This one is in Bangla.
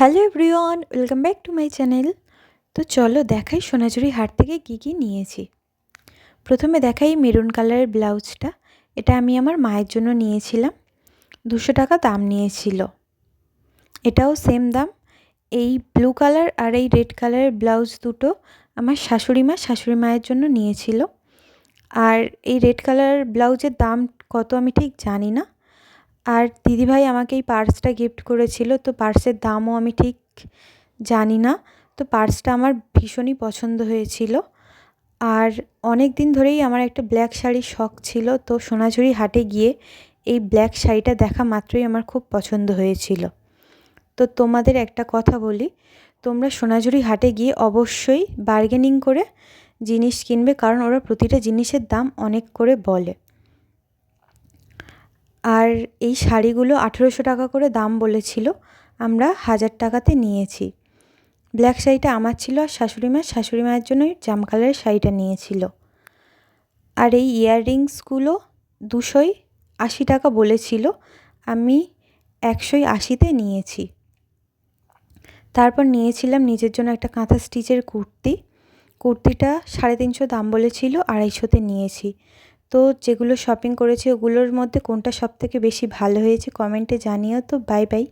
Hello everyone, welcome back to my channel. তো চলো দেখাই সোনাঝুরি হাট থেকে কী নিয়েছি। প্রথমে দেখাই মেরুন কালারের ব্লাউজটা। এটা আমি আমার মায়ের জন্য নিয়েছিলাম। 200 টাকা দাম নিয়েছিল। এটাও সেম দাম। এই ব্লু কালার আর এই রেড কালারের ব্লাউজ দুটো আমার শাশুড়ি মায়ের জন্য নিয়েছিল। আর এই রেড কালারের ব্লাউজের দাম কত আমি ঠিক জানি না। আর দিদিভাই আমাকে এই পার্সটা গিফট করেছিল, তো পার্সের দামও আমি ঠিক জানি না। তো পার্সটা আমার ভীষণই পছন্দ হয়েছিল। আর অনেক দিন ধরেই আমার একটা ব্ল্যাক শাড়ির শখ ছিল, তো সোনাঝুরি হাটে গিয়ে এই ব্ল্যাক শাড়িটা দেখা মাত্রই আমার খুব পছন্দ হয়েছিল। তো তোমাদের একটা কথা বলি, তোমরা সোনাঝুরি হাটে গিয়ে অবশ্যই বার্গেনিং করে জিনিস কিনবে, কারণ ওরা প্রতিটা জিনিসের দাম অনেক করে বলে। আর এই শাড়িগুলো 1800 টাকা করে দাম বলেছিল, আমরা 1000 টাকাতে নিয়েছি। ব্ল্যাক শাড়িটা আমার ছিল, আর শাশুড়ি মায়ের জন্য জাম কালারের শাড়িটা নিয়েছিল। আর এই ইয়াররিংসগুলো 280 টাকা বলেছিল, আমি 180-তে নিয়েছি। তারপর নিয়েছিলাম নিজের জন্য একটা কাঁথা স্টিচের কুর্তিটা 350 দাম বলেছিল, 250-তে নিয়েছি। তো যেগুলো শপিং করেছি ওগুলোর মধ্যে কোনটা সবথেকে বেশি ভালো হয়েছে কমেন্টে জানিও। তো বাই বাই।